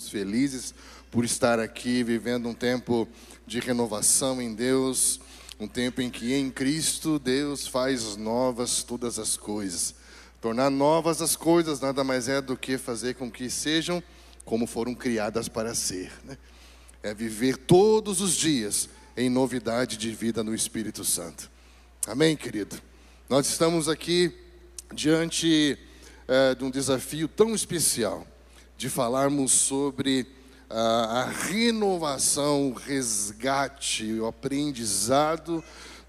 Estamos felizes por estar aqui vivendo um tempo de renovação em Deus, um tempo em que em Cristo Deus faz novas todas as coisas. Tornar novas as coisas nada mais é do que fazer com que sejam como foram criadas para ser, né? É viver todos os dias em novidade de vida no Espírito Santo. Amém, querido? Nós estamos aqui diante de um desafio tão especial, de falarmos sobre a renovação, o resgate, o aprendizado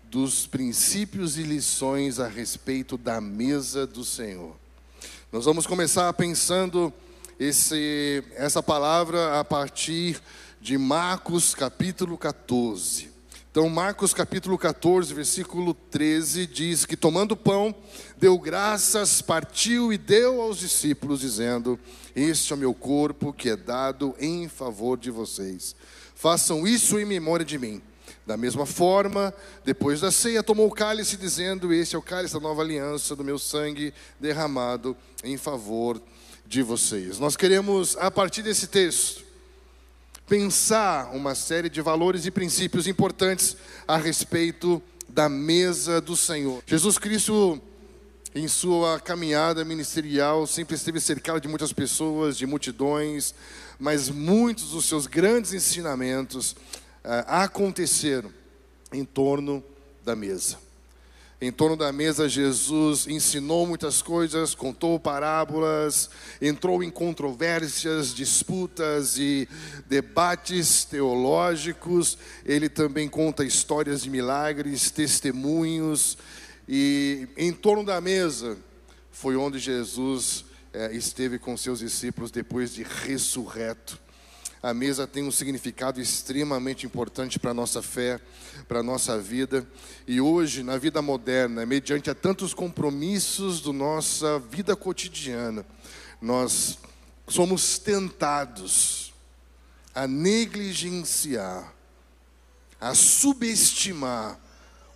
dos princípios e lições a respeito da mesa do Senhor. Nós vamos começar pensando essa palavra a partir de Marcos capítulo 14. Então Marcos capítulo 14, versículo 13 diz que tomando o pão, deu graças, partiu e deu aos discípulos, dizendo: este é o meu corpo que é dado em favor de vocês. Façam isso em memória de mim. Da mesma forma, depois da ceia, tomou o cálice, dizendo: este é o cálice da nova aliança, do meu sangue derramado em favor de vocês. Nós queremos, a partir desse texto, pensar uma série de valores e princípios importantes a respeito da mesa do Senhor. Jesus Cristo, em sua caminhada ministerial, sempre esteve cercado de muitas pessoas, de multidões, mas muitos dos seus grandes ensinamentos aconteceram em torno da mesa. Em torno da mesa, Jesus ensinou muitas coisas, contou parábolas, entrou em controvérsias, disputas e debates teológicos. Ele também conta histórias de milagres, testemunhos. E em torno da mesa foi onde Jesus esteve com seus discípulos depois de ressurreto. A mesa tem um significado extremamente importante para a nossa fé, para a nossa vida. E hoje, na vida moderna, mediante a tantos compromissos da nossa vida cotidiana, nós somos tentados a negligenciar, a subestimar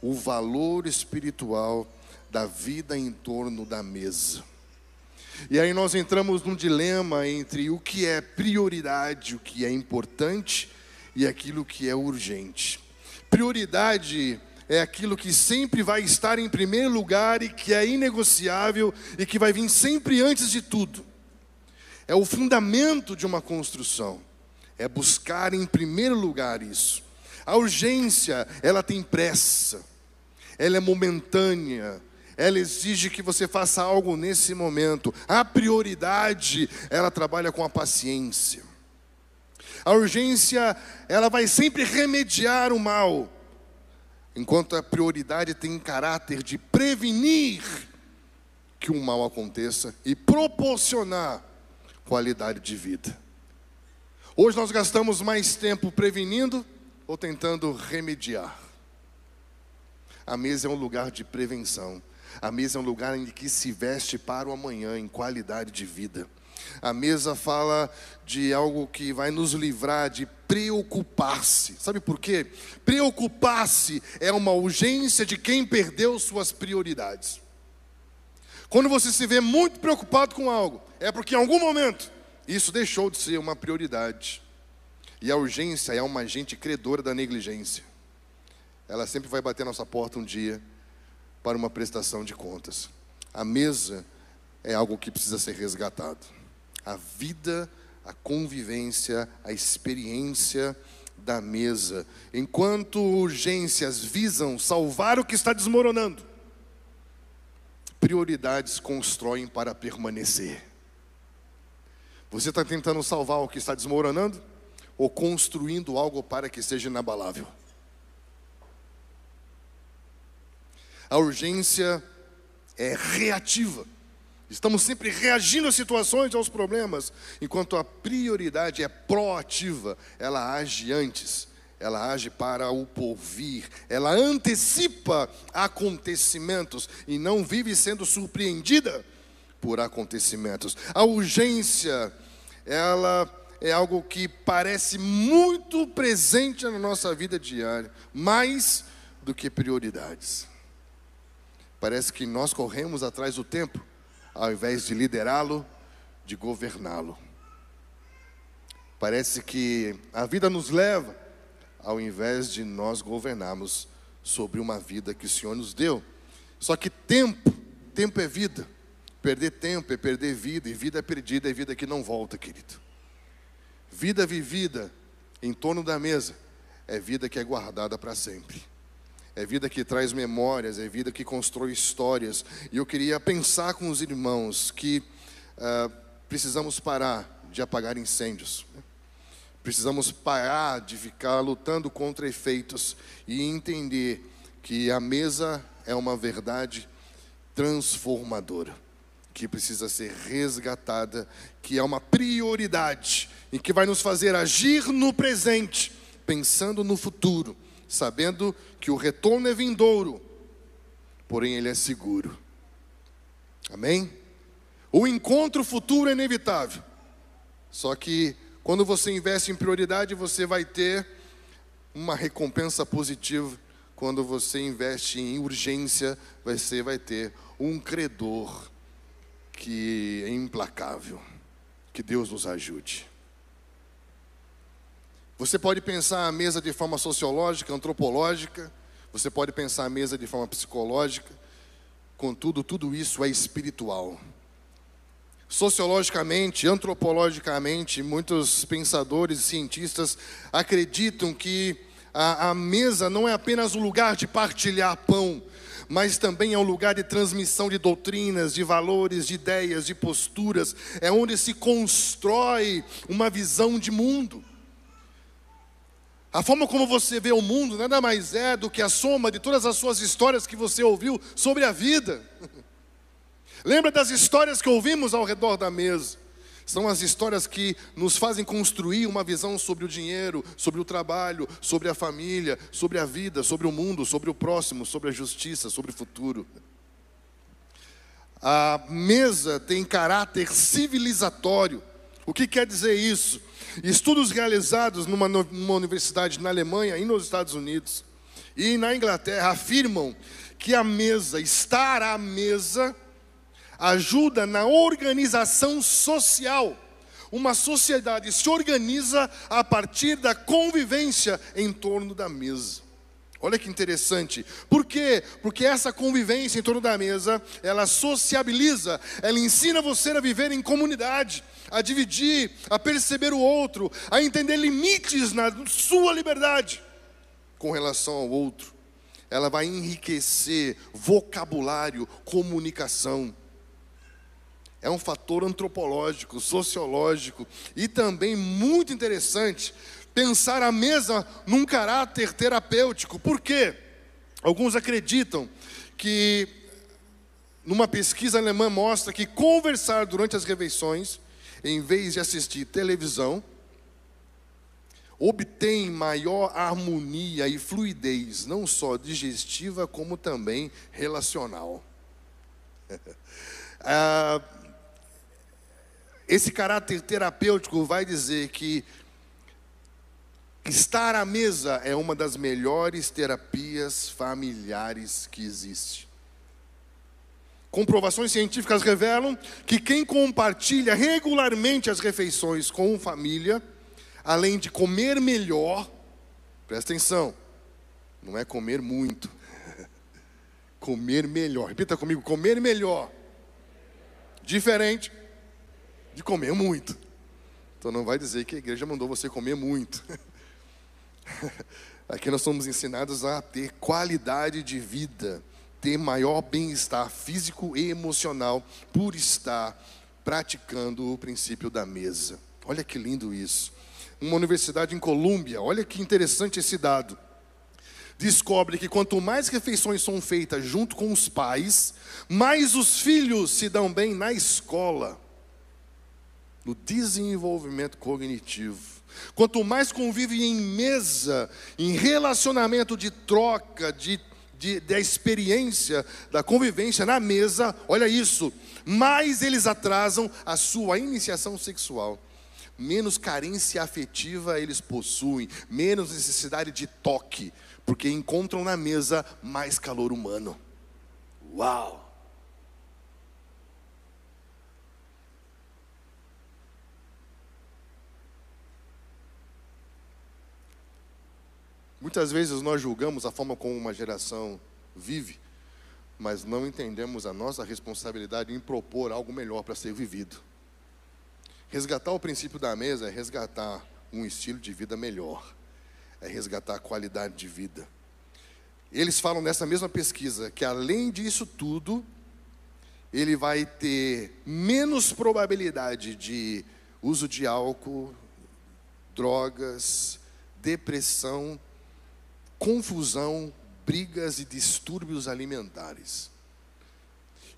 o valor espiritual da vida em torno da mesa. E aí nós entramos num dilema entre o que é prioridade, o que é importante e aquilo que é urgente. Prioridade é aquilo que sempre vai estar em primeiro lugar e que é inegociável e que vai vir sempre antes de tudo. É o fundamento de uma construção, é buscar em primeiro lugar isso. A urgência, ela tem pressa, ela é momentânea, ela exige que você faça algo nesse momento. A prioridade, ela trabalha com a paciência. A urgência, ela vai sempre remediar o mal, enquanto a prioridade tem caráter de prevenir que o mal aconteça e proporcionar qualidade de vida. Hoje nós gastamos mais tempo prevenindo ou tentando remediar. A mesa é um lugar de prevenção. A mesa é um lugar em que se veste para o amanhã, em qualidade de vida. A mesa fala de algo que vai nos livrar de preocupar-se. Sabe por quê? Preocupar-se é uma urgência de quem perdeu suas prioridades. Quando você se vê muito preocupado com algo, é porque em algum momento isso deixou de ser uma prioridade. E a urgência é uma agente credora da negligência. Ela sempre vai bater na nossa porta um dia para uma prestação de contas. A mesa é algo que precisa ser resgatado. A vida, a convivência, a experiência da mesa. Enquanto urgências visam salvar o que está desmoronando, prioridades constroem para permanecer. Você está tentando salvar o que está desmoronando ou construindo algo para que seja inabalável? A urgência é reativa. Estamos sempre reagindo às situações, aos problemas, enquanto a prioridade é proativa. Ela age antes, ela age para o porvir, ela antecipa acontecimentos e não vive sendo surpreendida por acontecimentos. A urgência, ela é algo que parece muito presente na nossa vida diária, mais do que prioridades. Parece que nós corremos atrás do tempo, ao invés de liderá-lo, de governá-lo. Parece que a vida nos leva, ao invés de nós governarmos sobre uma vida que o Senhor nos deu. Só que tempo é vida. Perder tempo é perder vida, e vida perdida é vida que não volta, querido. Vida vivida em torno da mesa é vida que é guardada para sempre. É vida que traz memórias, é vida que constrói histórias. E eu queria pensar com os irmãos que precisamos parar de apagar incêndios. Precisamos parar de ficar lutando contra efeitos e entender que a mesa é uma verdade transformadora, que precisa ser resgatada, que é uma prioridade e que vai nos fazer agir no presente, pensando no futuro, sabendo que o retorno é vindouro, porém ele é seguro. Amém? O encontro futuro é inevitável, só que quando você investe em prioridade, você vai ter uma recompensa positiva. Quando você investe em urgência, você vai ter um credor que é implacável. Que Deus nos ajude. Você pode pensar a mesa de forma sociológica, antropológica. Você pode pensar a mesa de forma psicológica. Contudo, tudo isso é espiritual. Sociologicamente, antropologicamente, muitos pensadores e cientistas acreditam que a mesa não é apenas um lugar de partilhar pão, mas também é um lugar de transmissão de doutrinas, de valores, de ideias, de posturas. É onde se constrói uma visão de mundo. A forma como você vê o mundo nada mais é do que a soma de todas as suas histórias que você ouviu sobre a vida. Lembra das histórias que ouvimos ao redor da mesa? São as histórias que nos fazem construir uma visão sobre o dinheiro, sobre o trabalho, sobre a família, sobre a vida, sobre o mundo, sobre o próximo, sobre a justiça, sobre o futuro. A mesa tem caráter civilizatório. O que quer dizer isso? Estudos realizados numa universidade na Alemanha e nos Estados Unidos e na Inglaterra afirmam que a mesa, estar à mesa, ajuda na organização social. Uma sociedade se organiza a partir da convivência em torno da mesa. Olha que interessante. Por quê? Porque essa convivência em torno da mesa, ela sociabiliza, ela ensina você a viver em comunidade, a dividir, a perceber o outro, a entender limites na sua liberdade com relação ao outro. Ela vai enriquecer vocabulário, comunicação. É um fator antropológico, sociológico e também muito interessante pensar a mesa num caráter terapêutico. Por quê? Alguns acreditam que numa pesquisa alemã mostra que conversar durante as refeições, em vez de assistir televisão, obtém maior harmonia e fluidez, não só digestiva, como também relacional. Esse caráter terapêutico vai dizer que estar à mesa é uma das melhores terapias familiares que existe. Comprovações científicas revelam que quem compartilha regularmente as refeições com família, além de comer melhor, presta atenção, não é comer muito, comer melhor, repita comigo, comer melhor, diferente de comer muito. Então não vai dizer que a igreja mandou você comer muito. Aqui nós somos ensinados a ter qualidade de vida, ter maior bem-estar físico e emocional por estar praticando o princípio da mesa. Olha que lindo isso. Uma universidade em Colômbia, olha que interessante esse dado. Descobre que quanto mais refeições são feitas junto com os pais, mais os filhos se dão bem na escola, no desenvolvimento cognitivo. Quanto mais convivem em mesa, em relacionamento de troca, da experiência, da convivência na mesa, olha isso, mais eles atrasam a sua iniciação sexual. Menos carência afetiva eles possuem, menos necessidade de toque, porque encontram na mesa mais calor humano. Uau! Muitas vezes nós julgamos a forma como uma geração vive, mas não entendemos a nossa responsabilidade em propor algo melhor para ser vivido. Resgatar o princípio da mesa é resgatar um estilo de vida melhor, é resgatar a qualidade de vida. Eles falam nessa mesma pesquisa que, além disso tudo, ele vai ter menos probabilidade de uso de álcool, drogas, depressão, confusão, brigas e distúrbios alimentares.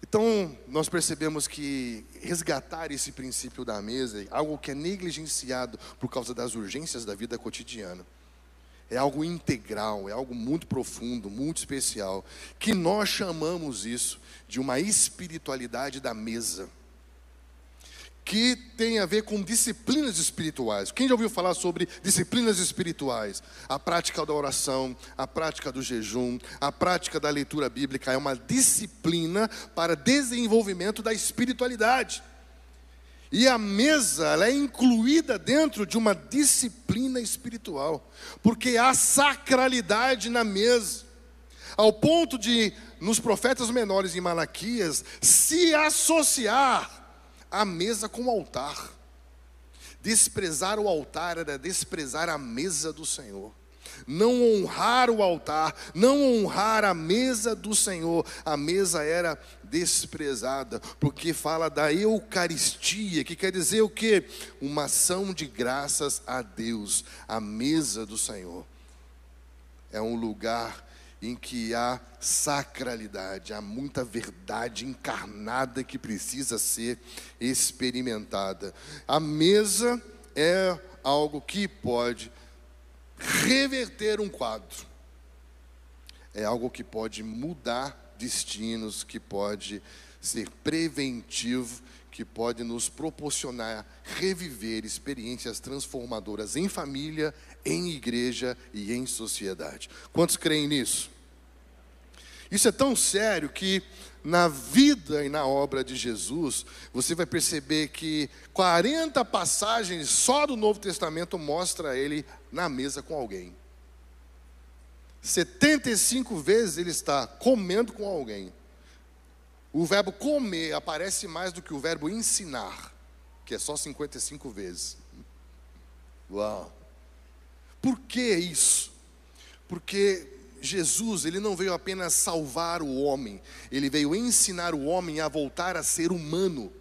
Então, nós percebemos que resgatar esse princípio da mesa é algo que é negligenciado por causa das urgências da vida cotidiana. É algo integral, é algo muito profundo, muito especial, que nós chamamos isso de uma espiritualidade da mesa, que tem a ver com disciplinas espirituais. Quem já ouviu falar sobre disciplinas espirituais? A prática da oração, a prática do jejum, a prática da leitura bíblica é uma disciplina para desenvolvimento da espiritualidade. E a mesa, ela é incluída dentro de uma disciplina espiritual, porque há sacralidade na mesa, ao ponto de, nos profetas menores em Malaquias, se associar a mesa com o altar. Desprezar o altar era desprezar a mesa do Senhor. Não honrar o altar, não honrar a mesa do Senhor. A mesa era desprezada, porque fala da Eucaristia, que quer dizer o quê? Uma ação de graças a Deus. A mesa do Senhor é um lugar em que há sacralidade, há muita verdade encarnada que precisa ser experimentada. A mesa é algo que pode reverter um quadro, é algo que pode mudar destinos, que pode ser preventivo, que pode nos proporcionar reviver experiências transformadoras em família, em igreja e em sociedade. Quantos creem nisso? Isso é tão sério que na vida e na obra de Jesus, você vai perceber que 40 passagens só do Novo Testamento mostra ele na mesa com alguém. 75 vezes ele está comendo com alguém. O verbo comer aparece mais do que o verbo ensinar, que é só 55 vezes. Uau! Por que isso? Porque Jesus, ele não veio apenas salvar o homem, ele veio ensinar o homem a voltar a ser humano.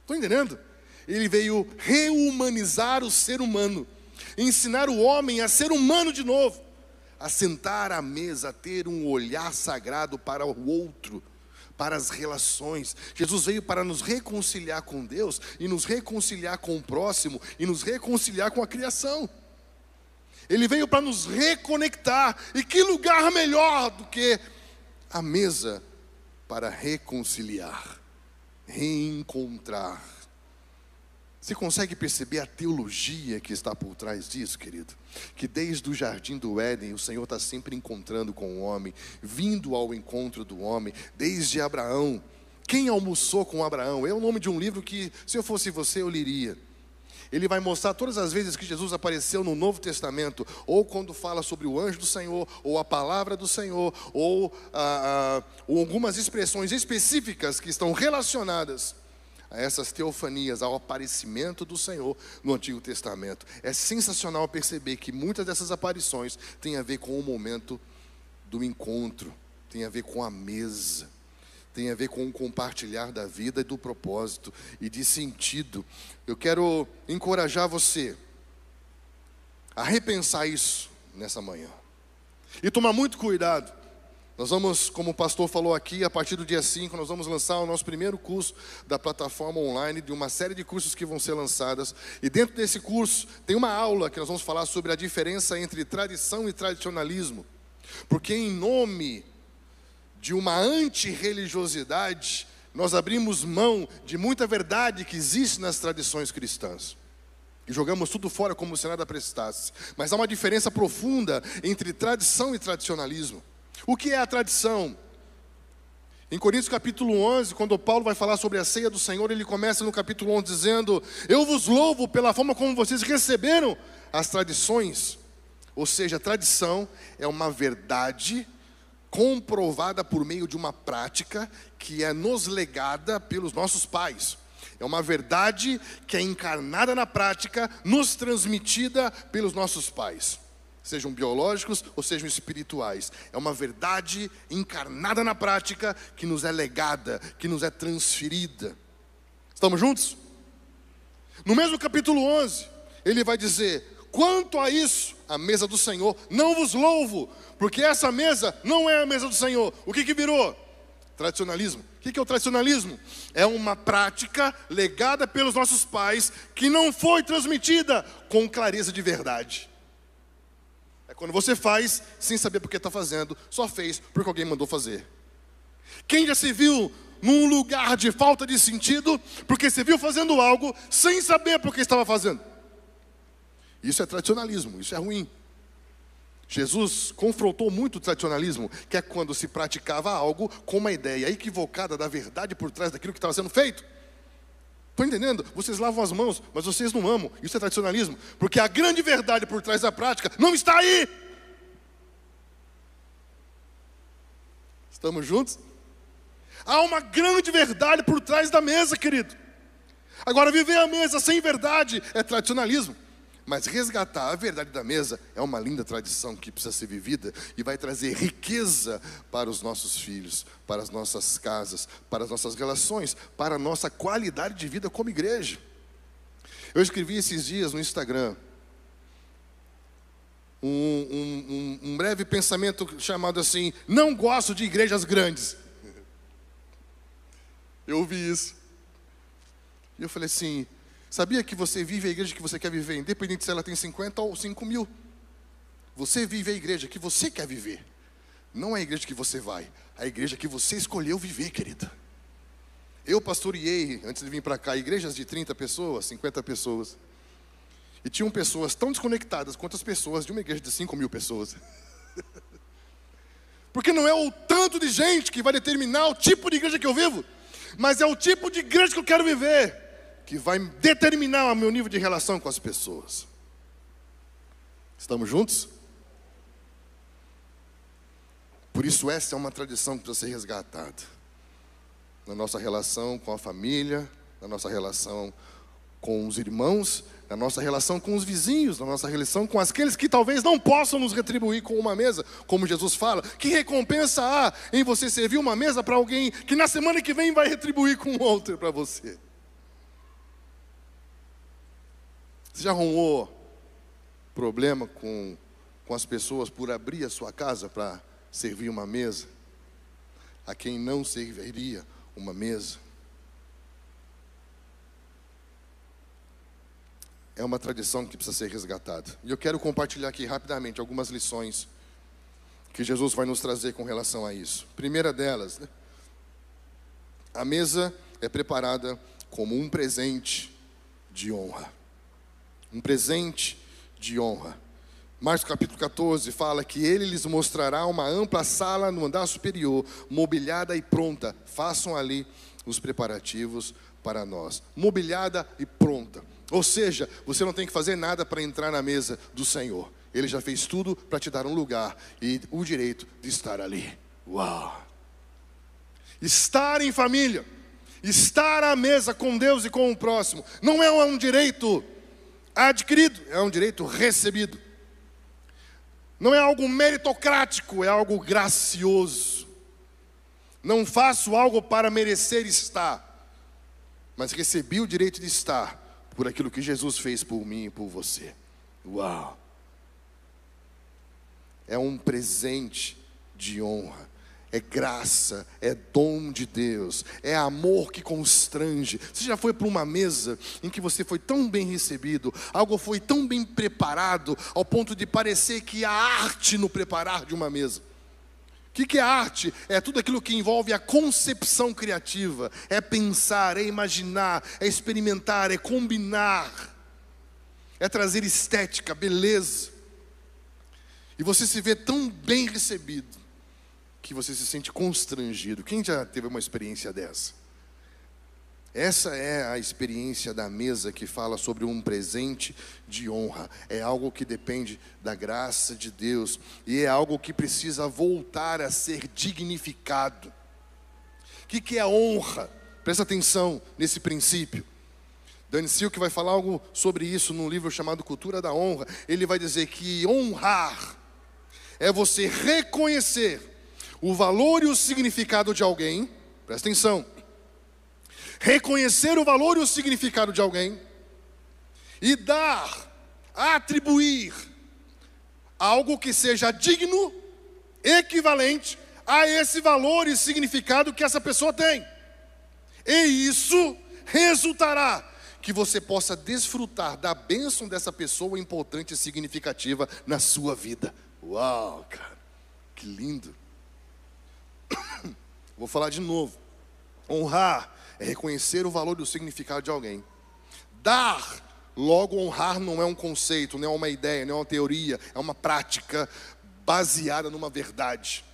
Estão entendendo? Ele veio reumanizar o ser humano, ensinar o homem a ser humano de novo, a sentar à mesa, a ter um olhar sagrado para o outro, para as relações. Jesus veio para nos reconciliar com Deus, e nos reconciliar com o próximo, e nos reconciliar com a criação. Ele veio para nos reconectar, e que lugar melhor do que a mesa para reconciliar, reencontrar. Você consegue perceber a teologia que está por trás disso, querido? Que desde o jardim do Éden, o Senhor está sempre encontrando com o homem, vindo ao encontro do homem, desde Abraão. Quem almoçou com Abraão? É o nome de um livro que, se eu fosse você, eu leria. Ele vai mostrar todas as vezes que Jesus apareceu no Novo Testamento, ou quando fala sobre o anjo do Senhor, ou a palavra do Senhor, ou algumas expressões específicas que estão relacionadas a essas teofanias, ao aparecimento do Senhor no Antigo Testamento. É sensacional perceber que muitas dessas aparições têm a ver com o momento do encontro, tem a ver com a mesa, tem a ver com o compartilhar da vida e do propósito e de sentido. Eu quero encorajar você a repensar isso nessa manhã e tomar muito cuidado. Nós vamos, como o pastor falou aqui, a partir do dia 5, nós vamos lançar o nosso primeiro curso da plataforma online, de uma série de cursos que vão ser lançadas. E dentro desse curso tem uma aula que nós vamos falar sobre a diferença entre tradição e tradicionalismo. Porque em nome de uma antirreligiosidade, nós abrimos mão de muita verdade que existe nas tradições cristãs. E jogamos tudo fora como se nada prestasse. Mas há uma diferença profunda entre tradição e tradicionalismo. O que é a tradição? Em Coríntios capítulo 11, quando Paulo vai falar sobre a ceia do Senhor, ele começa no capítulo 11 dizendo: eu vos louvo pela forma como vocês receberam as tradições. Ou seja, tradição é uma verdade comprovada por meio de uma prática que é nos legada pelos nossos pais. É uma verdade que é encarnada na prática, nos transmitida pelos nossos pais, sejam biológicos ou sejam espirituais. É uma verdade encarnada na prática que nos é legada, que nos é transferida. Estamos juntos? No mesmo capítulo 11, ele vai dizer: quanto a isso, a mesa do Senhor, não vos louvo, porque essa mesa não é a mesa do Senhor. O que virou? Tradicionalismo. O que é o tradicionalismo? É uma prática legada pelos nossos pais, que não foi transmitida com clareza de verdade. É quando você faz sem saber por que está fazendo, só fez porque alguém mandou fazer. Quem já se viu num lugar de falta de sentido, porque se viu fazendo algo sem saber por que estava fazendo? Isso é tradicionalismo, isso é ruim. Jesus confrontou muito o tradicionalismo, que é quando se praticava algo com uma ideia equivocada da verdade por trás daquilo que estava sendo feito. Estão entendendo? Vocês lavam as mãos, mas vocês não amam. Isso é tradicionalismo, porque a grande verdade por trás da prática não está aí. Estamos juntos? Há uma grande verdade por trás da mesa, querido. Agora, viver a mesa sem verdade é tradicionalismo. Mas resgatar a verdade da mesa é uma linda tradição que precisa ser vivida e vai trazer riqueza para os nossos filhos, para as nossas casas, para as nossas relações, para a nossa qualidade de vida como igreja. Eu escrevi esses dias no Instagram um breve pensamento chamado assim: não gosto de igrejas grandes. Eu ouvi isso e eu falei assim: sabia que você vive a igreja que você quer viver, independente se ela tem 50 ou 5 mil? Você vive a igreja que você quer viver. Não é a igreja que você vai, é a igreja que você escolheu viver, querida. Eu pastoreei, antes de vir para cá, igrejas de 30 pessoas, 50 pessoas. E tinham pessoas tão desconectadas quanto as pessoas de uma igreja de 5 mil pessoas. Porque não é o tanto de gente que vai determinar o tipo de igreja que eu vivo, mas é o tipo de igreja que eu quero viver que vai determinar o meu nível de relação com as pessoas. Estamos juntos? Por isso essa é uma tradição que precisa ser resgatada. Na nossa relação com a família, na nossa relação com os irmãos, na nossa relação com os vizinhos, na nossa relação com aqueles que talvez não possam nos retribuir com uma mesa, como Jesus fala. Que recompensa há em você servir uma mesa para alguém que na semana que vem vai retribuir com outra para você? Você já arrumou problema com as pessoas por abrir a sua casa para servir uma mesa a quem não serviria uma mesa? É uma tradição que precisa ser resgatada. E eu quero compartilhar aqui rapidamente algumas lições que Jesus vai nos trazer com relação a isso. Primeira delas, né? A mesa é preparada como um presente de honra. Um presente de honra. Marcos capítulo 14 fala que ele lhes mostrará uma ampla sala no andar superior, mobiliada e pronta. Façam ali os preparativos para nós. Mobiliada e pronta. Ou seja, você não tem que fazer nada para entrar na mesa do Senhor. Ele já fez tudo para te dar um lugar e o direito de estar ali. Uau! Estar em família, estar à mesa com Deus e com o próximo, não é um direito adquirido, é um direito recebido. Não é algo meritocrático, é algo gracioso. Não faço algo para merecer estar, mas recebi o direito de estar por aquilo que Jesus fez por mim e por você. Uau! É um presente de honra. É graça, é dom de Deus, é amor que constrange. Você já foi para uma mesa em que você foi tão bem recebido, algo foi tão bem preparado, ao ponto de parecer que há arte no preparar de uma mesa? O que é arte? É tudo aquilo que envolve a concepção criativa. É pensar, é imaginar, é experimentar, é combinar. É trazer estética, beleza. E você se vê tão bem recebido que você se sente constrangido. Quem já teve uma experiência dessa? Essa é a experiência da mesa que fala sobre um presente de honra. É algo que depende da graça de Deus e é algo que precisa voltar a ser dignificado. O que é a honra? Presta atenção nesse princípio. Dan Silk vai falar algo sobre isso num livro chamado Cultura da Honra. Ele vai dizer que honrar é você reconhecer o valor e o significado de alguém. Presta atenção. Reconhecer o valor e o significado de alguém e atribuir algo que seja digno, equivalente a esse valor e significado que essa pessoa tem. E isso resultará que você possa desfrutar da bênção dessa pessoa importante e significativa na sua vida. Uau, cara, que lindo. Vou falar de novo. Honrar é reconhecer o valor e o significado de alguém. Logo, honrar não é um conceito, não é uma ideia, não é uma teoria, é uma prática baseada numa verdade.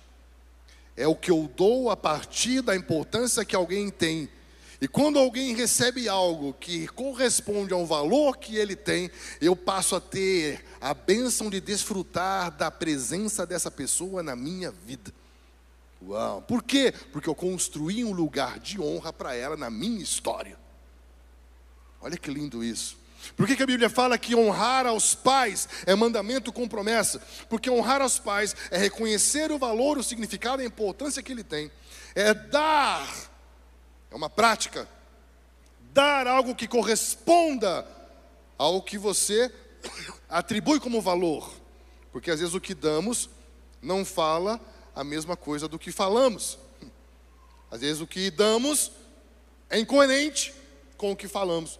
É o que eu dou a partir da importância que alguém tem. E quando alguém recebe algo que corresponde ao valor que ele tem, eu passo a ter a bênção de desfrutar da presença dessa pessoa na minha vida. Uau! Por quê? Porque eu construí um lugar de honra para ela na minha história. Olha que lindo isso. Por que a Bíblia fala que honrar aos pais é mandamento com promessa? Porque honrar aos pais é reconhecer o valor, o significado e a importância que ele tem. É uma prática. Dar algo que corresponda ao que você atribui como valor. Porque às vezes o que damos não fala a mesma coisa do que falamos. Às vezes o que damos é incoerente com o que falamos.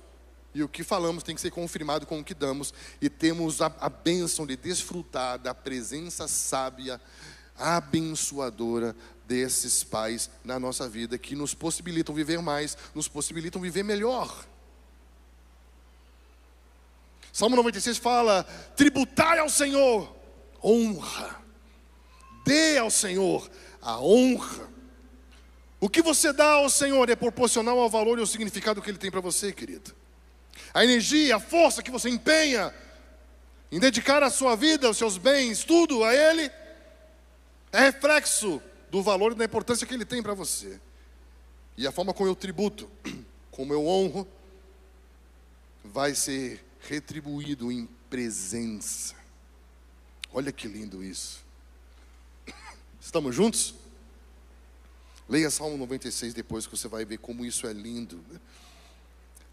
E o que falamos tem que ser confirmado com o que damos. E temos a bênção de desfrutar da presença sábia, abençoadora desses pais na nossa vida, que nos possibilitam viver mais, nos possibilitam viver melhor. Salmo 96 fala: tributai ao Senhor honra. Dê ao Senhor a honra. O que você dá ao Senhor é proporcional ao valor e ao significado que Ele tem para você, querido. A energia, a força que você empenha em dedicar a sua vida, os seus bens, tudo a Ele, é reflexo do valor e da importância que Ele tem para você. E a forma como eu tributo, como eu honro, vai ser retribuído em presença. Olha que lindo isso. Estamos juntos? Leia Salmo 96 depois, que você vai ver como isso é lindo.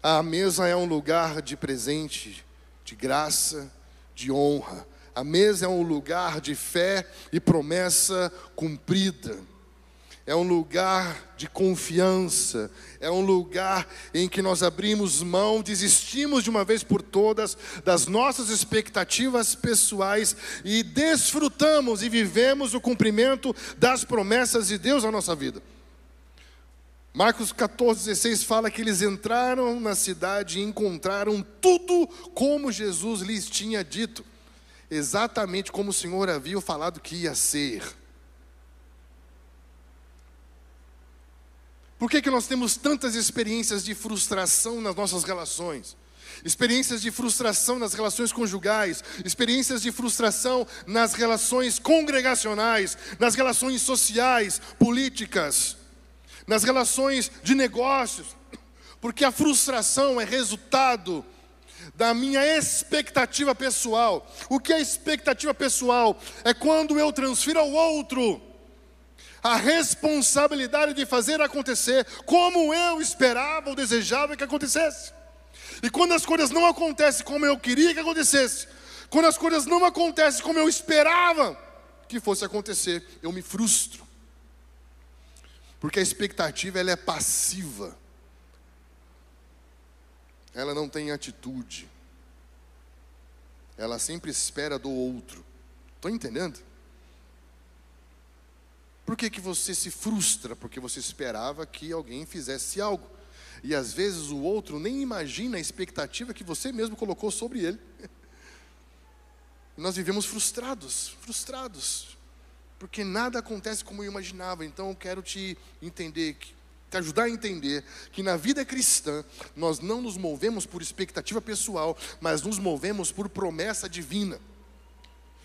A mesa é um lugar de presente, de graça, de honra. A mesa é um lugar de fé e promessa cumprida. É um lugar de confiança. É um lugar em que nós abrimos mão, desistimos de uma vez por todas das nossas expectativas pessoais e desfrutamos e vivemos o cumprimento das promessas de Deus na nossa vida. Marcos 14:16 fala que eles entraram na cidade e encontraram tudo como Jesus lhes tinha dito. Exatamente como o Senhor havia falado que ia ser. Por que nós temos tantas experiências de frustração nas nossas relações? Experiências de frustração nas relações conjugais, experiências de frustração nas relações congregacionais, nas relações sociais, políticas, nas relações de negócios, porque a frustração é resultado da minha expectativa pessoal. O que é expectativa pessoal? É quando eu transfiro ao outro a responsabilidade de fazer acontecer como eu esperava ou desejava que acontecesse. E quando as coisas não acontecem como eu queria que acontecesse, quando as coisas não acontecem como eu esperava que fosse acontecer, eu me frustro. Porque a expectativa, ela é passiva. Ela não tem atitude. Ela sempre espera do outro. Estão entendendo? Por que você se frustra? Porque você esperava que alguém fizesse algo. E às vezes o outro nem imagina a expectativa que você mesmo colocou sobre ele. E nós vivemos frustrados. Porque nada acontece como eu imaginava. Então eu quero te entender te ajudar a entender que na vida cristã nós não nos movemos por expectativa pessoal, mas nos movemos por promessa divina.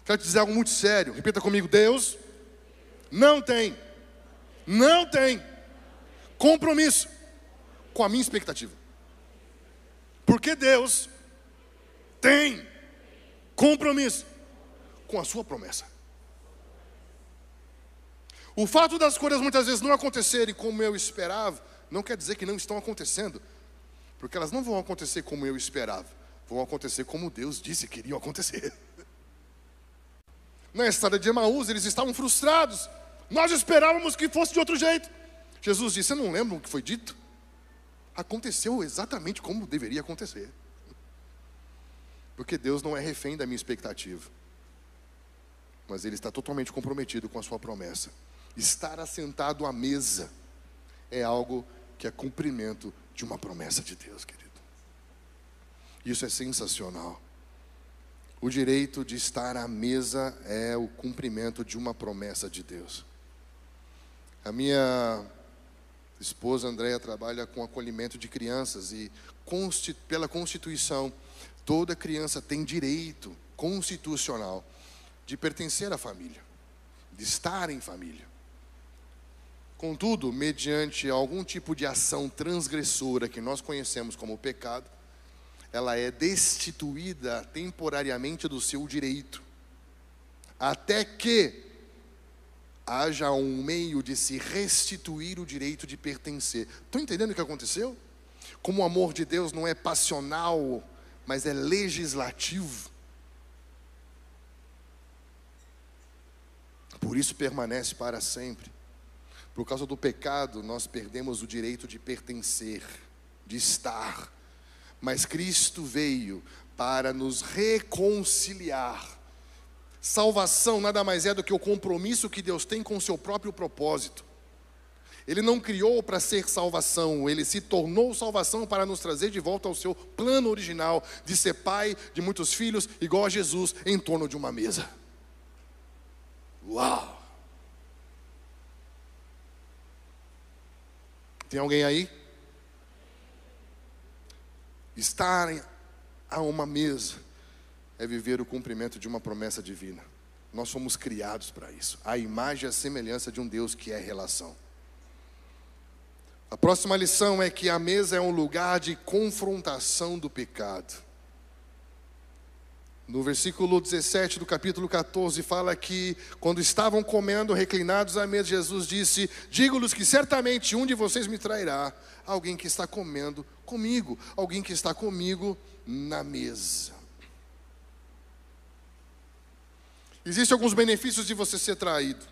Quero te dizer algo muito sério, repita comigo: Deus não tem compromisso com a minha expectativa. Porque Deus tem compromisso com a sua promessa. O fato das coisas muitas vezes não acontecerem como eu esperava, não quer dizer que não estão acontecendo. Porque elas não vão acontecer como eu esperava, vão acontecer como Deus disse que iriam acontecer. Na estrada de Emaús, eles estavam frustrados. Nós esperávamos que fosse de outro jeito. Jesus disse: você não lembra o que foi dito? Aconteceu exatamente como deveria acontecer. Porque Deus não é refém da minha expectativa, mas Ele está totalmente comprometido com a sua promessa. Estar assentado à mesa é algo que é cumprimento de uma promessa de Deus, querido. Isso é sensacional. O direito de estar à mesa é o cumprimento de uma promessa de Deus. A minha esposa Andréia trabalha com acolhimento de crianças e pela Constituição, toda criança tem direito constitucional de pertencer à família, de estar em família. Contudo, mediante algum tipo de ação transgressora que nós conhecemos como pecado, ela é destituída temporariamente do seu direito, até que haja um meio de se restituir o direito de pertencer. Estão entendendo o que aconteceu? Como o amor de Deus não é passional, mas é legislativo. Por isso permanece para sempre. Por causa do pecado, nós perdemos o direito de pertencer, de estar. Mas Cristo veio para nos reconciliar. Salvação nada mais é do que o compromisso que Deus tem com o seu próprio propósito. Ele não criou para ser salvação, Ele se tornou salvação para nos trazer de volta ao seu plano original, de ser pai de muitos filhos, igual a Jesus, em torno de uma mesa. Uau! Tem alguém aí? Estar a uma mesa é viver o cumprimento de uma promessa divina. Nós fomos criados para isso. A imagem e a semelhança de um Deus que é relação. A próxima lição é que a mesa é um lugar de confrontação do pecado. No versículo 17 do capítulo 14 fala que quando estavam comendo, reclinados à mesa, Jesus disse: digo-lhes que certamente um de vocês me trairá, alguém que está comendo comigo, alguém que está comigo na mesa. Existem alguns benefícios de você ser traído.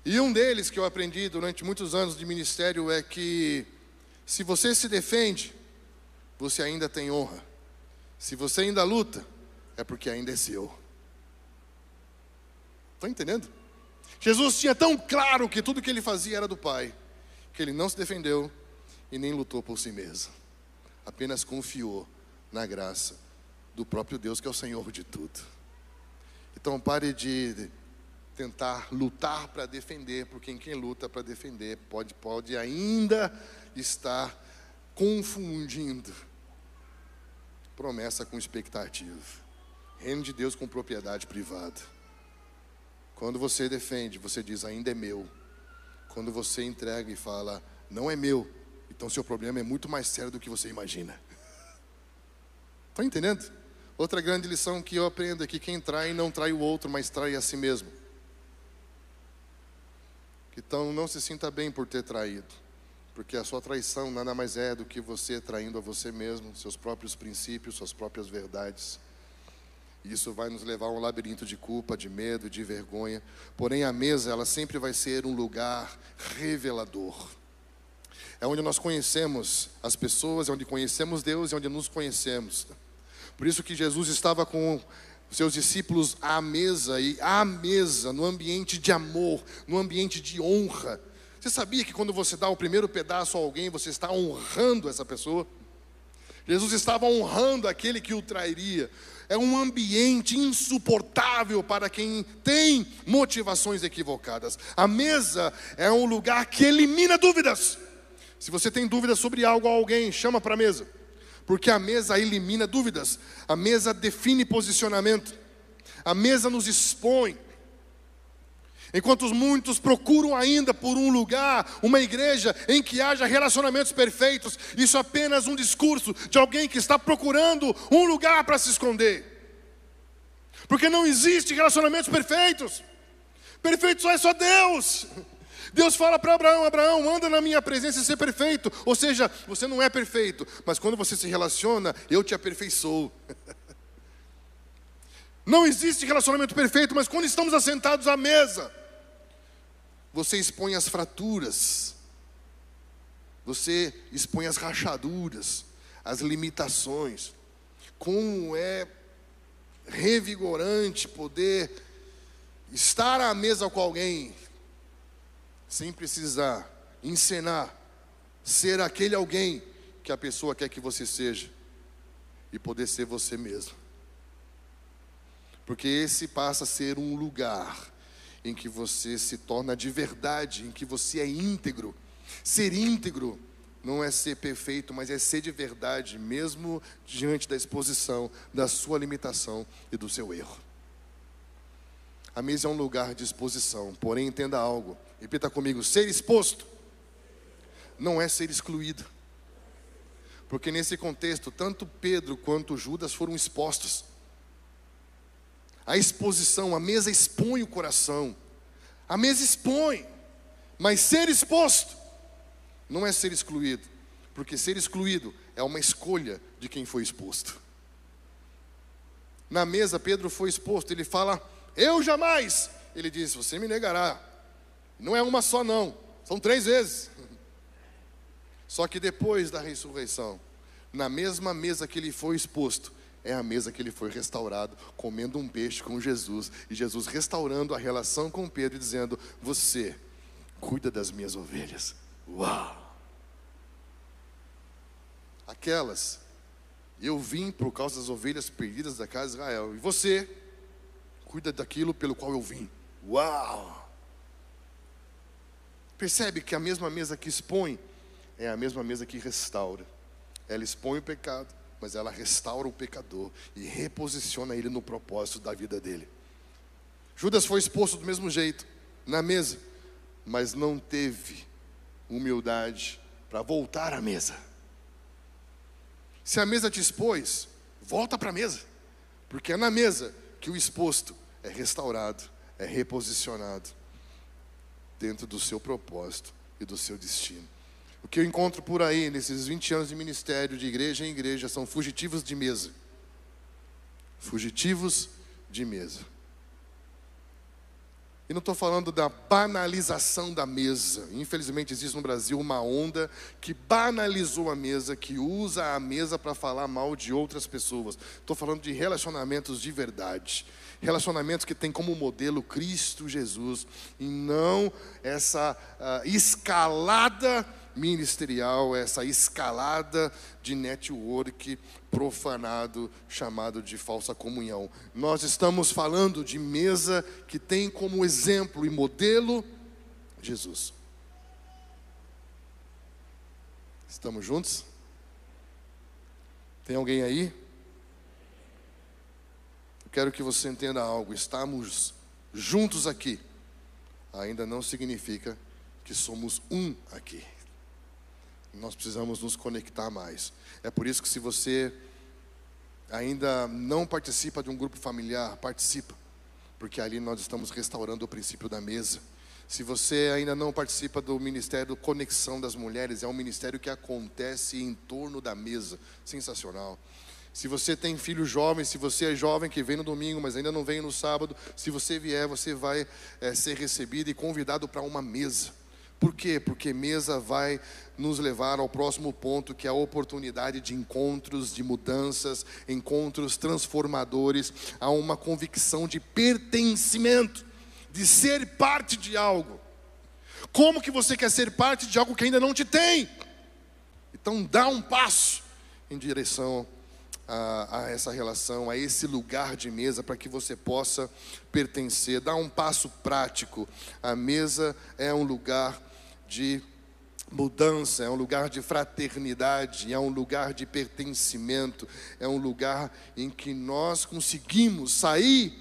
E um deles que eu aprendi durante muitos anos de ministério é que se você se defende, você ainda tem honra. Se você ainda luta, é porque ainda é seu. Estão entendendo? Jesus tinha tão claro que tudo que ele fazia era do Pai, que ele não se defendeu e nem lutou por si mesmo. Apenas confiou na graça do próprio Deus, que é o Senhor de tudo. Então pare de tentar lutar para defender, porque quem luta para defender pode ainda estar confundindo promessa com expectativa. Reino de Deus com propriedade privada. Quando você defende, você diz: ainda é meu. Quando você entrega e fala: não é meu, então seu problema é muito mais sério do que você imagina. Estão entendendo? Outra grande lição que eu aprendo é que quem trai não trai o outro, mas trai a si mesmo. Então não se sinta bem por ter traído, porque a sua traição nada mais é do que você traindo a você mesmo, seus próprios princípios, suas próprias verdades. E isso vai nos levar a um labirinto de culpa, de medo, de vergonha. Porém a mesa, ela sempre vai ser um lugar revelador. É onde nós conhecemos as pessoas, é onde conhecemos Deus, é onde nos conhecemos. Por isso que Jesus estava com os seus discípulos à mesa, e à mesa, no ambiente de amor, no ambiente de honra. Você sabia que quando você dá o primeiro pedaço a alguém, você está honrando essa pessoa? Jesus estava honrando aquele que o trairia. é um ambiente insuportável para quem tem motivações equivocadas. A mesa é um lugar que elimina dúvidas. Se você tem dúvidas sobre algo ou alguém, chama para a mesa. Porque a mesa elimina dúvidas. A mesa define posicionamento. A mesa nos expõe. Enquanto muitos procuram ainda por um lugar, uma igreja em que haja relacionamentos perfeitos, isso é apenas um discurso de alguém que está procurando um lugar para se esconder. Porque não existe relacionamentos perfeitos. Perfeito só é só Deus. Deus fala para Abraão: Abraão, anda na minha presença e ser perfeito. Ou seja, você não é perfeito, mas quando você se relaciona, eu te aperfeiçoo. Não existe relacionamento perfeito, mas quando estamos assentados à mesa, você expõe as fraturas, você expõe as rachaduras, as limitações. Como é revigorante poder estar à mesa com alguém, sem precisar encenar, ser aquele alguém que a pessoa quer que você seja, e poder ser você mesmo. Porque esse passa a ser um lugar em que você se torna de verdade, em que você é íntegro. Ser íntegro não é ser perfeito, mas é ser de verdade, mesmo diante da exposição da sua limitação e do seu erro. A mesa é um lugar de exposição, porém entenda algo, repita comigo: ser exposto não é ser excluído. Porque nesse contexto, tanto Pedro quanto Judas foram expostos. A exposição, a mesa expõe o coração. A mesa expõe. Mas ser exposto não é ser excluído. Porque ser excluído é uma escolha de quem foi exposto. Na mesa, Pedro foi exposto. Ele fala: eu jamais. Ele disse: você me negará. Não é uma só não, são 3 vezes. Só que depois da ressurreição, na mesma mesa que ele foi exposto, é a mesa que ele foi restaurado, comendo um peixe com Jesus. E Jesus restaurando a relação com Pedro e dizendo: você cuida das minhas ovelhas. Uau! Aquelas, eu vim por causa das ovelhas perdidas da casa de Israel. E você cuida daquilo pelo qual eu vim. Uau! Percebe que a mesma mesa que expõe é a mesma mesa que restaura. Ela expõe o pecado, mas ela restaura o pecador e reposiciona ele no propósito da vida dele. Judas foi exposto do mesmo jeito, na mesa, mas não teve humildade para voltar à mesa. Se a mesa te expôs, volta para a mesa, porque é na mesa que o exposto é restaurado, é reposicionado dentro do seu propósito e do seu destino. O que eu encontro por aí, nesses 20 anos de ministério, de igreja em igreja, são fugitivos de mesa. Fugitivos de mesa. E não estou falando da banalização da mesa. Infelizmente existe no Brasil uma onda que banalizou a mesa, que usa a mesa para falar mal de outras pessoas. Estou falando de relacionamentos de verdade. Relacionamentos que tem como modelo Cristo Jesus, e não essa escalada ministerial, essa escalada de network profanado, chamado de falsa comunhão. Nós estamos falando de mesa que tem como exemplo e modelo Jesus. Estamos juntos? Tem alguém aí? Eu quero que você entenda algo. Estamos juntos aqui ainda não significa que somos um aqui. Nós precisamos nos conectar mais. É por isso que, se você ainda não participa de um grupo familiar, participa, porque ali nós estamos restaurando o princípio da mesa. Se você ainda não participa do ministério Conexão das Mulheres, é um ministério que acontece em torno da mesa. Sensacional. Se você tem filho jovem, se você é jovem que vem no domingo, mas ainda não vem no sábado, se você vier, você vai ser recebido e convidado para uma mesa. Por quê? Porque mesa vai nos levar ao próximo ponto, que é a oportunidade de encontros, de mudanças, encontros transformadores, a uma convicção de pertencimento, de ser parte de algo. Como que você quer ser parte de algo que ainda não te tem? Então dá um passo em direção a essa relação, a esse lugar de mesa, para que você possa pertencer. Dá um passo prático. A mesa é um lugar de mudança, é um lugar de fraternidade, é um lugar de pertencimento, é um lugar em que nós conseguimos sair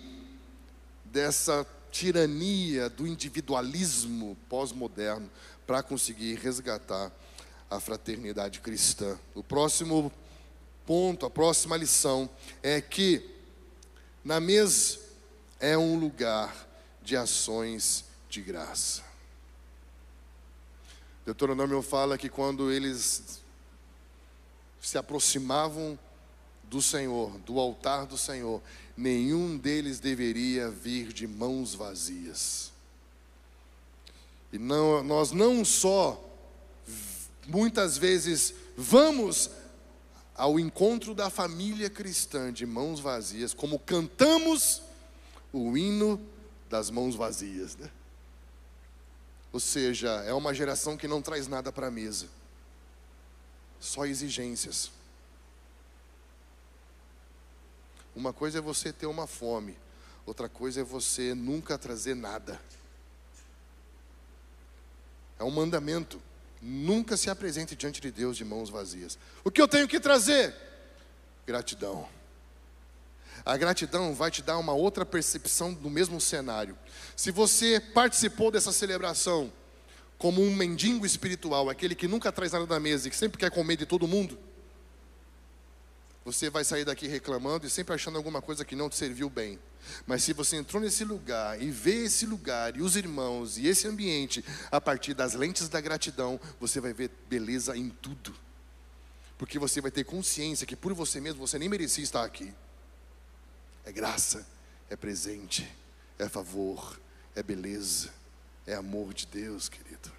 dessa tirania do individualismo pós-moderno para conseguir resgatar a fraternidade cristã. O próximo ponto, a próxima lição é que na mesa é um lugar de ações de graça. Deuteronômio fala que quando eles se aproximavam do Senhor, do altar do Senhor, nenhum deles deveria vir de mãos vazias. E nós não só muitas vezes vamos ao encontro da família cristã de mãos vazias, como cantamos o hino das mãos vazias, né? Ou seja, é uma geração que não traz nada para a mesa, só exigências. Uma coisa é você ter uma fome, outra coisa é você nunca trazer nada. É um mandamento. Nunca se apresente diante de Deus de mãos vazias. O que eu tenho que trazer? Gratidão. A gratidão vai te dar uma outra percepção do mesmo cenário. Se você participou dessa celebração como um mendigo espiritual, aquele que nunca traz nada da mesa e que sempre quer comer de todo mundo, você vai sair daqui reclamando e sempre achando alguma coisa que não te serviu bem. Mas se você entrou nesse lugar e vê esse lugar e os irmãos e esse ambiente a partir das lentes da gratidão, você vai ver beleza em tudo. Porque você vai ter consciência que por você mesmo você nem merecia estar aqui. É graça, é presente, é favor, é beleza, é amor de Deus, querido.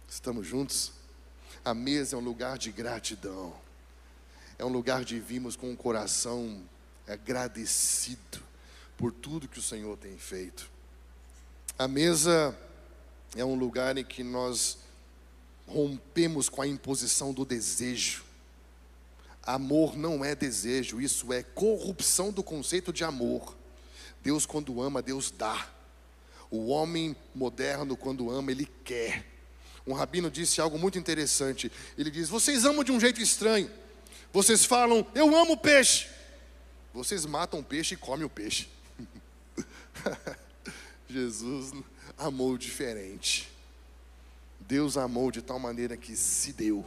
Estamos juntos? A mesa é um lugar de gratidão. É um lugar de virmos com o coração agradecido por tudo que o Senhor tem feito. A mesa é um lugar em que nós rompemos com a imposição do desejo. Amor não é desejo, isso é corrupção do conceito de amor. Deus, quando ama, Deus dá. O homem moderno, quando ama, ele quer. Um rabino disse algo muito interessante. Ele diz: vocês amam de um jeito estranho. Vocês falam, eu amo peixe. Vocês matam o peixe e comem o peixe. Jesus amou diferente. Deus amou de tal maneira que se deu,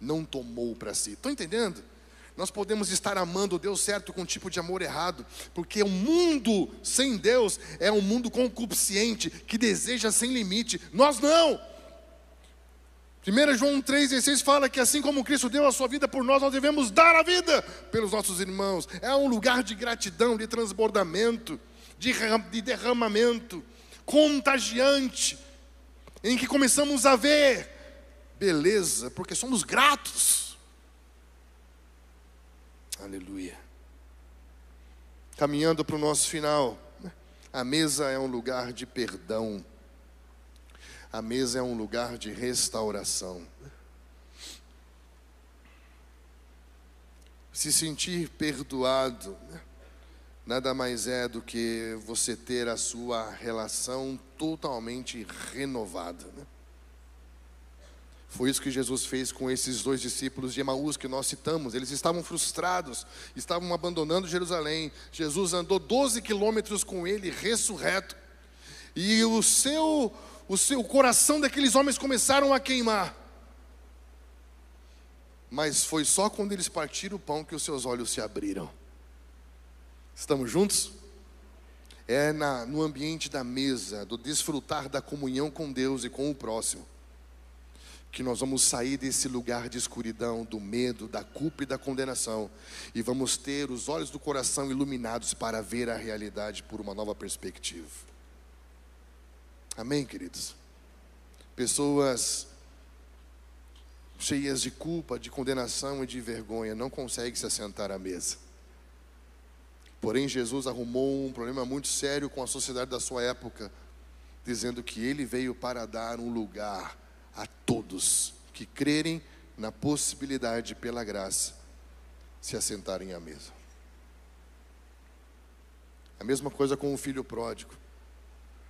não tomou para si. Estão entendendo? Nós podemos estar amando o Deus certo com um tipo de amor errado, porque o mundo sem Deus é um mundo concupiscente, que deseja sem limite. Nós não. 1 João 3,16 fala que assim como Cristo deu a sua vida por nós, nós devemos dar a vida pelos nossos irmãos. É um lugar de gratidão, de transbordamento, de derramamento, contagiante, em que começamos a ver beleza, porque somos gratos. Aleluia. Caminhando para o nosso final, a mesa é um lugar de perdão. A mesa é um lugar de restauração. Se sentir perdoado, nada mais é do que você ter a sua relação totalmente renovada. Foi isso que Jesus fez com esses 2 discípulos de Emaús que nós citamos. Eles estavam frustrados, estavam abandonando Jerusalém. Jesus andou 12 quilômetros com ele, ressurreto. E o coração daqueles homens começaram a queimar. Mas foi só quando eles partiram o pão que os seus olhos se abriram. Estamos juntos? É no ambiente da mesa, do desfrutar da comunhão com Deus e com o próximo, que nós vamos sair desse lugar de escuridão, do medo, da culpa e da condenação, e vamos ter os olhos do coração iluminados para ver a realidade por uma nova perspectiva. Amém, queridos? Pessoas cheias de culpa, de condenação e de vergonha não conseguem se assentar à mesa. Porém, Jesus arrumou um problema muito sério com a sociedade da sua época, dizendo que Ele veio para dar um lugar a todos que crerem na possibilidade, pela graça, se assentarem à mesa. A mesma coisa com o filho pródigo.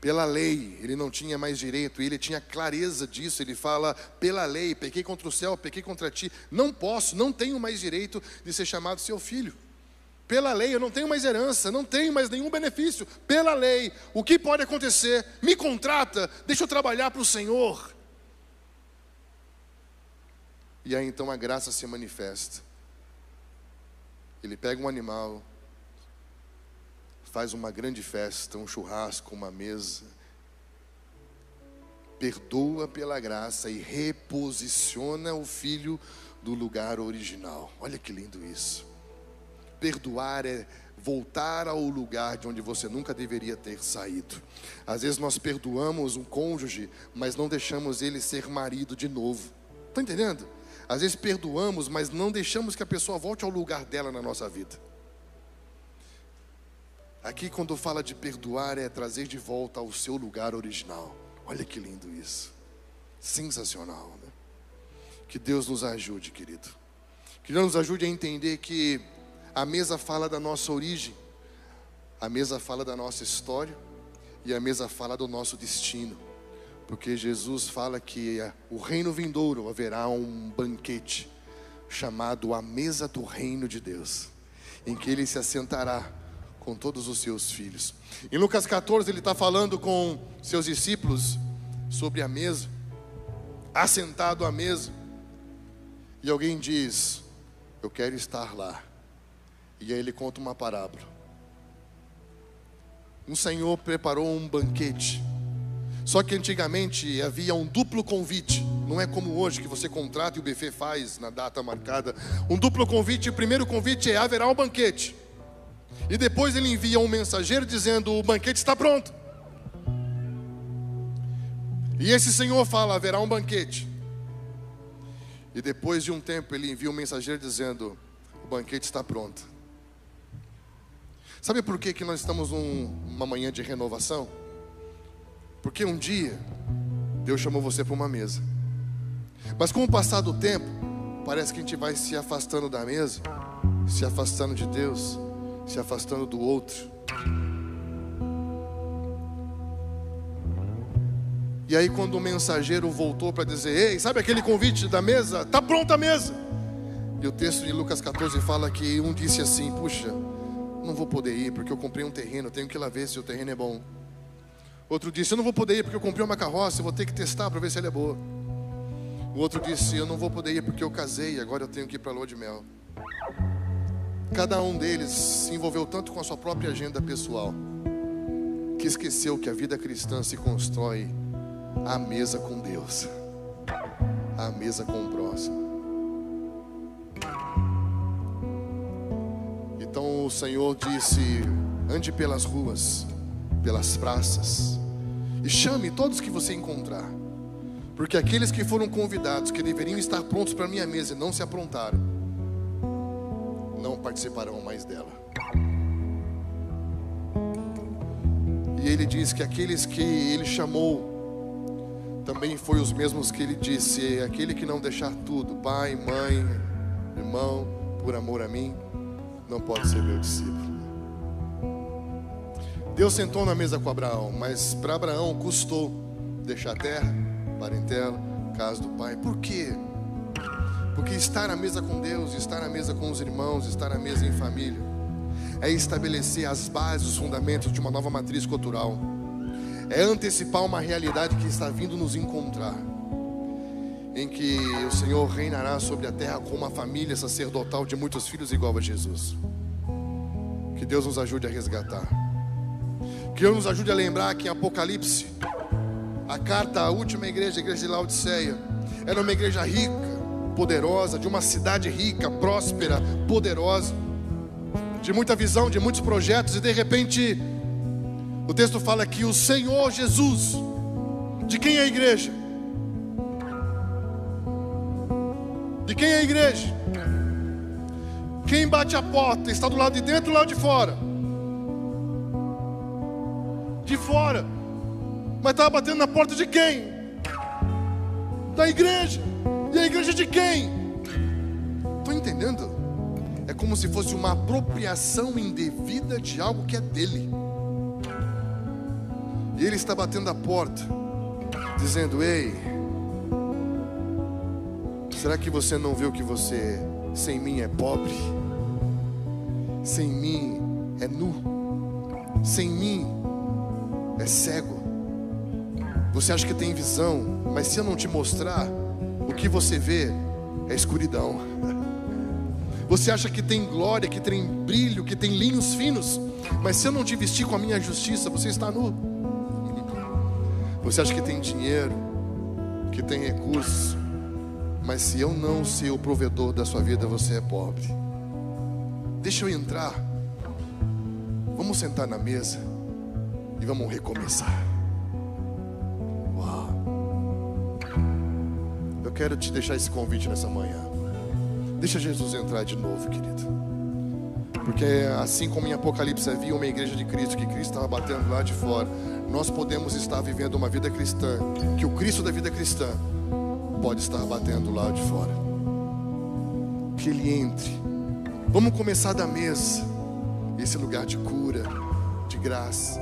Pela lei, ele não tinha mais direito, e ele tinha clareza disso. Ele fala, pela lei, pequei contra o céu, pequei contra ti, não posso, não tenho mais direito de ser chamado seu filho. Pela lei, eu não tenho mais herança, não tenho mais nenhum benefício. Pela lei, o que pode acontecer? Me contrata, deixa eu trabalhar para o Senhor. E aí então a graça se manifesta. Ele pega um animal, faz uma grande festa, um churrasco, uma mesa, perdoa pela graça e reposiciona o filho do lugar original. Olha que lindo isso. Perdoar é voltar ao lugar de onde você nunca deveria ter saído. Às vezes nós perdoamos um cônjuge, mas não deixamos ele ser marido de novo. Está entendendo? Às vezes perdoamos, mas não deixamos que a pessoa volte ao lugar dela na nossa vida. Aqui quando fala de perdoar é trazer de volta ao seu lugar original. Olha que lindo isso. Sensacional, né? Que Deus nos ajude, querido. Que Deus nos ajude a entender que a mesa fala da nossa origem, a mesa fala da nossa história e a mesa fala do nosso destino. Porque Jesus fala que o reino vindouro haverá um banquete chamado a mesa do reino de Deus, em que ele se assentará com todos os seus filhos. Em Lucas 14 ele está falando com seus discípulos sobre a mesa, assentado à mesa, e alguém diz, eu quero estar lá. E aí ele conta uma parábola. Um senhor preparou um banquete, só que antigamente havia um duplo convite. Não é como hoje que você contrata e o buffet faz na data marcada. Um duplo convite, o primeiro convite é haverá um banquete, e depois ele envia um mensageiro dizendo o banquete está pronto. E esse senhor fala haverá um banquete, e depois de um tempo ele envia um mensageiro dizendo o banquete está pronto. Sabe por que nós estamos numa manhã de renovação? Porque um dia Deus chamou você para uma mesa, mas com o passar do tempo parece que a gente vai se afastando da mesa, se afastando de Deus, se afastando do outro. E aí quando o mensageiro voltou para dizer, ei, sabe aquele convite da mesa? Está pronta a mesa. E o texto de Lucas 14 fala que um disse assim, puxa, não vou poder ir porque eu comprei um terreno, tenho que ir lá ver se o terreno é bom. Outro disse, eu não vou poder ir porque eu comprei uma carroça, eu vou ter que testar para ver se ela é boa. O outro disse, eu não vou poder ir porque eu casei, agora eu tenho que ir para a lua de mel. Cada um deles se envolveu tanto com a sua própria agenda pessoal, que esqueceu que a vida cristã se constrói à mesa com Deus, à mesa com o próximo. Então o Senhor disse, ande pelas ruas, pelas praças, e chame todos que você encontrar, porque aqueles que foram convidados, que deveriam estar prontos para a minha mesa e não se aprontaram, não participarão mais dela. E ele diz que aqueles que ele chamou, também foi os mesmos que ele disse, aquele que não deixar tudo, pai, mãe, irmão, por amor a mim, não pode ser meu discípulo. Deus sentou na mesa com Abraão, mas para Abraão custou deixar a terra, parentela, casa do pai. Por quê? Porque estar à mesa com Deus, estar à mesa com os irmãos, estar à mesa em família, é estabelecer as bases, os fundamentos de uma nova matriz cultural. É antecipar uma realidade que está vindo nos encontrar, em que o Senhor reinará sobre a terra com uma família sacerdotal de muitos filhos igual a Jesus. Que Deus nos ajude a resgatar. Que Deus nos ajude a lembrar que em Apocalipse, a carta à última igreja, a igreja de Laodiceia, era uma igreja rica, poderosa, de uma cidade rica, próspera, poderosa, de muita visão, de muitos projetos, e de repente o texto fala que o Senhor Jesus, de quem é a igreja? De quem é a igreja? Quem bate a porta está do lado de dentro ou do lado de fora? De fora. Mas estava batendo na porta de quem? Da igreja. E a igreja de quem? Estão entendendo? É como se fosse uma apropriação indevida de algo que é dele. E ele está batendo a porta, dizendo: ei, será que você não viu que você sem mim é pobre? Sem mim é nu? Sem mim é cego? Você acha que tem visão, mas se eu não te mostrar, o que você vê é escuridão. Você acha que tem glória, que tem brilho, que tem linhos finos, mas se eu não te vestir com a minha justiça, você está nu. Você acha que tem dinheiro, que tem recursos, mas se eu não ser o provedor da sua vida, você é pobre. Deixa eu entrar. Vamos sentar na mesa e vamos recomeçar. Uau. Eu quero te deixar esse convite nessa manhã. Deixa Jesus entrar de novo, querido. Porque assim como em Apocalipse havia uma igreja de Cristo, que Cristo estava batendo lá de fora, nós podemos estar vivendo uma vida cristã, que o Cristo da vida cristã pode estar batendo lá de fora. Que Ele entre. Vamos começar da mesa, esse lugar de cura, de graça.